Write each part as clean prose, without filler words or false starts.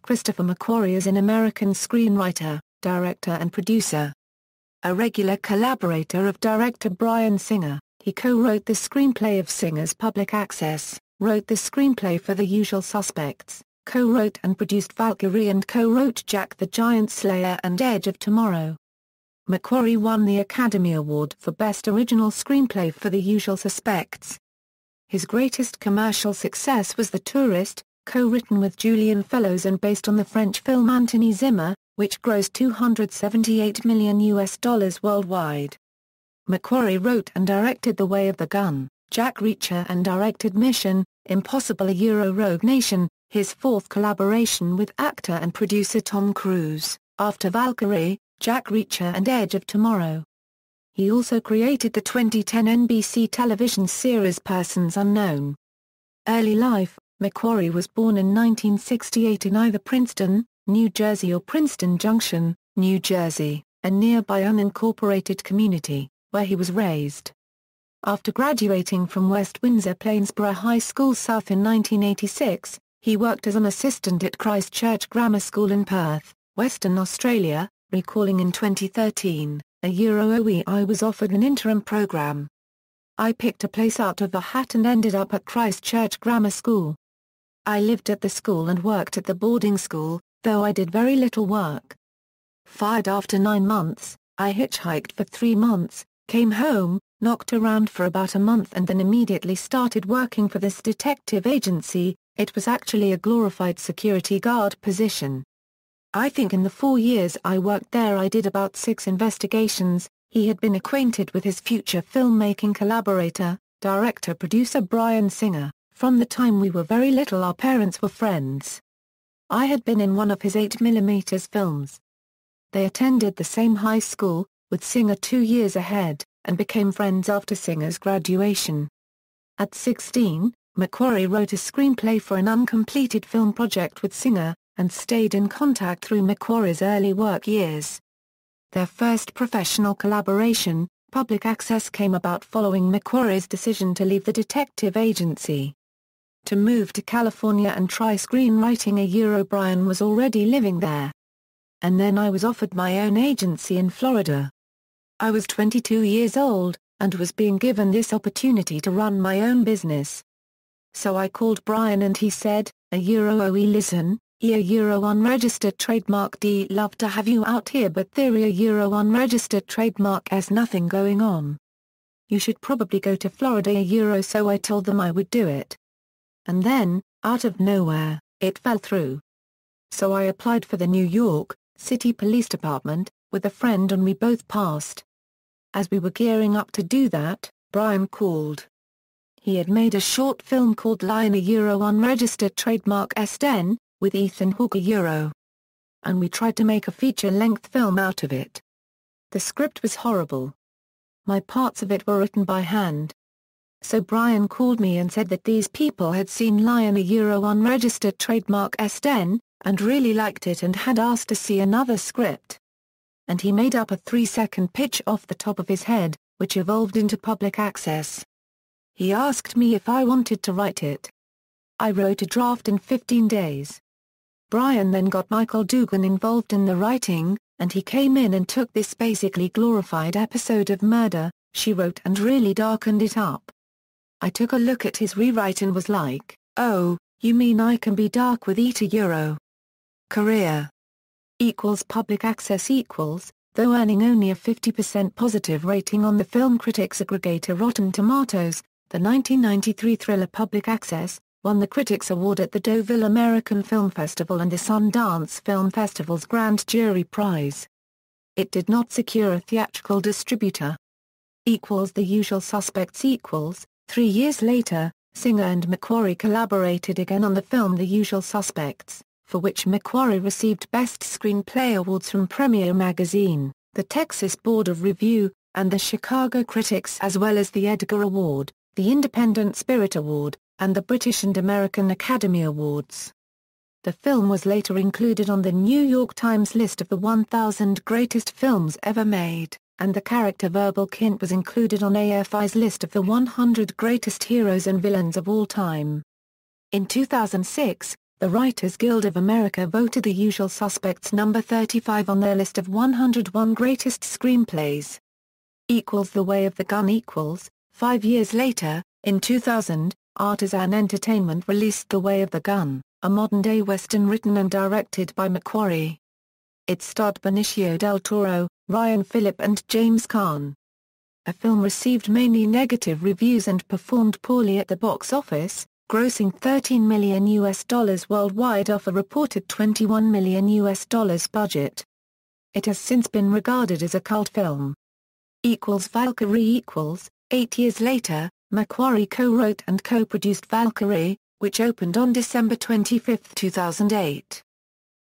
Christopher McQuarrie is an American screenwriter, director and producer. A regular collaborator of director Bryan Singer, he co-wrote the screenplay of Singer's Public Access, wrote the screenplay for The Usual Suspects, co-wrote and produced Valkyrie and co-wrote Jack the Giant Slayer and Edge of Tomorrow. McQuarrie won the Academy Award for Best Original Screenplay for The Usual Suspects. His greatest commercial success was The Tourist, co-written with Julian Fellowes and based on the French film Anthony Zimmer, which grossed $278 million worldwide. McQuarrie wrote and directed The Way of the Gun, Jack Reacher and directed Mission: Impossible Rogue Nation, his fourth collaboration with actor and producer Tom Cruise, after Valkyrie, Jack Reacher and Edge of Tomorrow. He also created the 2010 NBC television series Persons Unknown. Early life: McQuarrie was born in 1968 in either Princeton, New Jersey or Princeton Junction, New Jersey, a nearby unincorporated community, where he was raised. After graduating from West Windsor Plainsboro High School South in 1986, he worked as an assistant at Christ Church Grammar School in Perth, Western Australia, recalling in 2013, I was offered an interim program. I picked a place out of a hat and ended up at Christ Church Grammar School. I lived at the school and worked at the boarding school, though I did very little work. Fired after 9 months, I hitchhiked for 3 months, came home, knocked around for about a month and then immediately started working for this detective agency. It was actually a glorified security guard position. I think in the 4 years I worked there I did about 6 investigations. He had been acquainted with his future filmmaking collaborator, director-producer Bryan Singer. From the time we were very little our parents were friends. I had been in one of his 8mm films. They attended the same high school, with Singer 2 years ahead, and became friends after Singer's graduation. At 16, McQuarrie wrote a screenplay for an uncompleted film project with Singer, and stayed in contact through McQuarrie's early work years. Their first professional collaboration, Public Access, came about following McQuarrie's decision to leave the detective agency. To move to California and try screenwriting. Bryan was already living there. And then I was offered my own agency in Florida. I was 22 years old, and was being given this opportunity to run my own business. So I called Bryan and he said, listen, unregistered trademark D love to have you out here but theory unregistered trademark has nothing going on. You should probably go to Florida so I told them I would do it. And then, out of nowhere, it fell through. So I applied for the New York City Police Department, with a friend and we both passed. As we were gearing up to do that, Bryan called. He had made a short film called Lion unregistered trademark S10, with Ethan Hawke and we tried to make a feature-length film out of it. The script was horrible. My parts of it were written by hand. So Bryan called me and said that these people had seen Lion unregistered trademark S10, and really liked it and had asked to see another script. And he made up a 3-second pitch off the top of his head, which evolved into Public Access. He asked me if I wanted to write it. I wrote a draft in 15 days. Bryan then got Michael Dugan involved in the writing, and he came in and took this basically glorified episode of Murder, She Wrote and really darkened it up. I took a look at his rewrite and was like, oh, you mean I can be dark with career. Public Access though earning only a 50% positive rating on the film critics aggregator Rotten Tomatoes, the 1993 thriller Public Access won the Critics Award at the Deauville American Film Festival and the Sundance Film Festival's Grand Jury Prize. It did not secure a theatrical distributor. The Usual Suspects 3 years later, Singer and McQuarrie collaborated again on the film The Usual Suspects, for which McQuarrie received Best Screenplay awards from Premiere Magazine, the Texas Board of Review, and the Chicago Critics, as well as the Edgar Award, the Independent Spirit Award, and the British and American Academy Awards. The film was later included on the New York Times list of the 1,000 greatest films ever made, and the character Verbal Kint was included on AFI's list of the 100 greatest heroes and villains of all time. In 2006, the Writers Guild of America voted The Usual Suspects number 35 on their list of 101 greatest screenplays. The Way of the Gun. 5 years later, in 2000, Artisan Entertainment released The Way of the Gun, a modern-day western written and directed by McQuarrie. It starred Benicio del Toro, Ryan Phillip and James Caan. The film received mainly negative reviews and performed poorly at the box office, grossing $13 million worldwide off a reported $21 million budget. It has since been regarded as a cult film. Valkyrie. 8 years later, McQuarrie co-wrote and co-produced Valkyrie, which opened on December 25, 2008.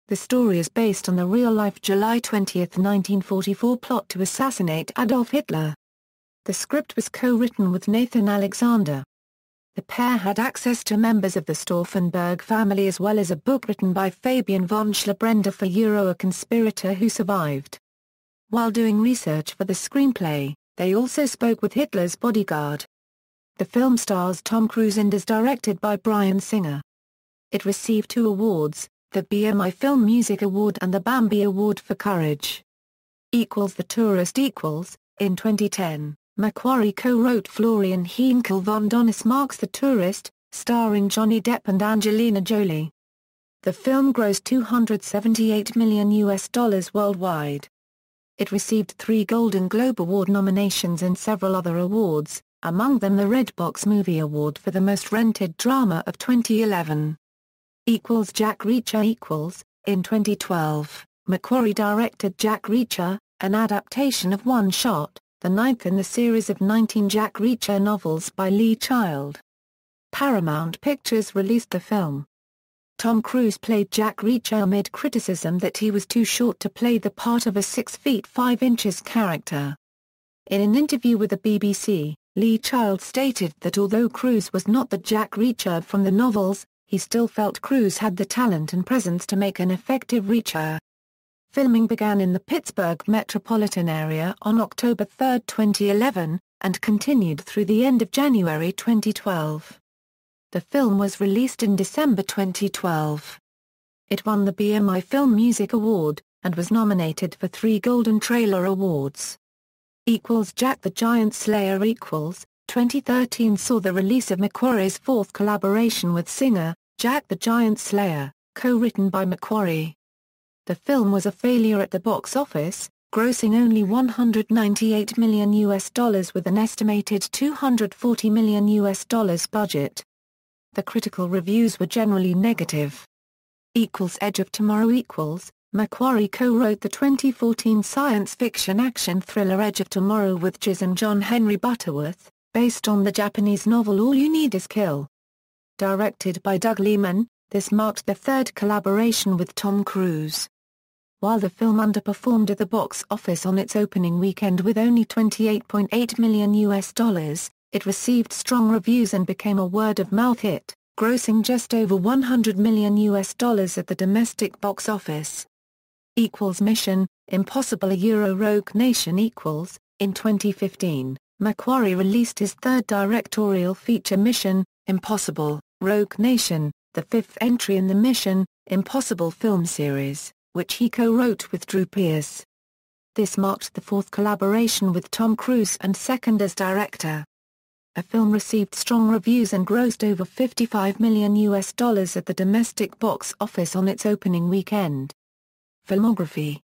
The story is based on the real-life July 20, 1944 plot to assassinate Adolf Hitler. The script was co-written with Nathan Alexander. The pair had access to members of the Stauffenberg family as well as a book written by Fabian von Schlabrender for A Conspirator Who Survived. While doing research for the screenplay, they also spoke with Hitler's bodyguard. The film stars Tom Cruise and is directed by Bryan Singer. It received 2 awards, the BMI Film Music Award and the Bambi Award for Courage. The Tourist. In 2010, McQuarrie co-wrote Florian Heinkel von Donnersmarck's The Tourist, starring Johnny Depp and Angelina Jolie. The film grossed $278 million worldwide. It received 3 Golden Globe Award nominations and several other awards, among them the Redbox Movie Award for the Most Rented Drama of 2011. Jack Reacher. In 2012, McQuarrie directed Jack Reacher, an adaptation of One Shot, the 9th in the series of 19 Jack Reacher novels by Lee Child. Paramount Pictures released the film. Tom Cruise played Jack Reacher amid criticism that he was too short to play the part of a 6 feet 5 inches character. In an interview with the BBC, Lee Child stated that although Cruise was not the Jack Reacher from the novels, he still felt Cruise had the talent and presence to make an effective Reacher. Filming began in the Pittsburgh metropolitan area on October 3, 2011, and continued through the end of January 2012. The film was released in December 2012. It won the BMI Film Music Award, and was nominated for 3 Golden Trailer Awards. Jack the Giant Slayer. 2013 saw the release of McQuarrie's 4th collaboration with Singer, Jack the Giant Slayer, co-written by McQuarrie. The film was a failure at the box office, grossing only $198 million with an estimated $240 million budget. The critical reviews were generally negative. Edge of Tomorrow. McQuarrie co-wrote the 2014 science fiction action thriller Edge of Tomorrow with Giz and John Henry Butterworth, based on the Japanese novel All You Need Is Kill. Directed by Doug Liman, this marked the 3rd collaboration with Tom Cruise. While the film underperformed at the box office on its opening weekend with only $28.8 million, it received strong reviews and became a word-of-mouth hit, grossing just over $100 million at the domestic box office. Mission: Impossible Rogue Nation. In 2015, McQuarrie released his 3rd directorial feature Mission: Impossible, Rogue Nation, the 5th entry in the Mission: Impossible film series, which he co-wrote with Drew Pearce. This marked the 4th collaboration with Tom Cruise and 2nd as director. The film received strong reviews and grossed over $55 million at the domestic box office on its opening weekend. Filmography.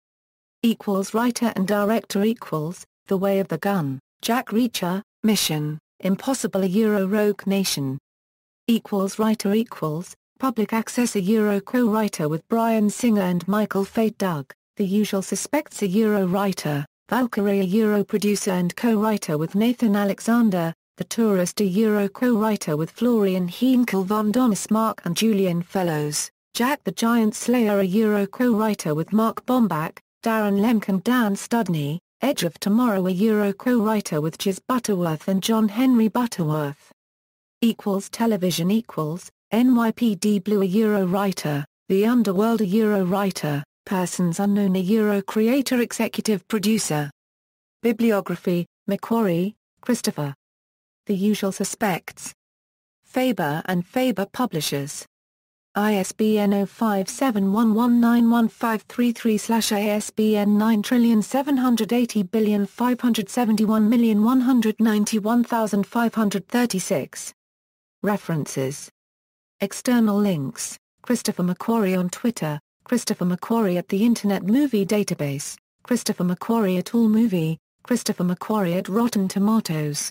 Writer and director. The Way of the Gun, Jack Reacher, Mission: Impossible Rogue Nation. Writer. Public Access. Co-writer with Bryan Singer and Michael Fate. Doug, The Usual Suspects. Writer, Valkyrie. Producer and co-writer with Nathan Alexander, The Tourist. Co-writer with Florian Heinkel von Donnersmarck and Julian Fellowes, Jack the Giant Slayer. Co-writer with Mark Bombach, Darren Lemke and Dan Studney, Edge of Tomorrow. Co-writer with Giz Butterworth and John Henry Butterworth. Television. NYPD Blue. Writer, The Underworld. Writer, Persons Unknown. Creator Executive Producer. Bibliography, McQuarrie, Christopher. The Usual Suspects. Faber and Faber Publishers. ISBN 0571191533/ISBN 9780571191536. References. External links: Christopher McQuarrie on Twitter, Christopher McQuarrie at the Internet Movie Database, Christopher McQuarrie at AllMovie, Christopher McQuarrie at Rotten Tomatoes.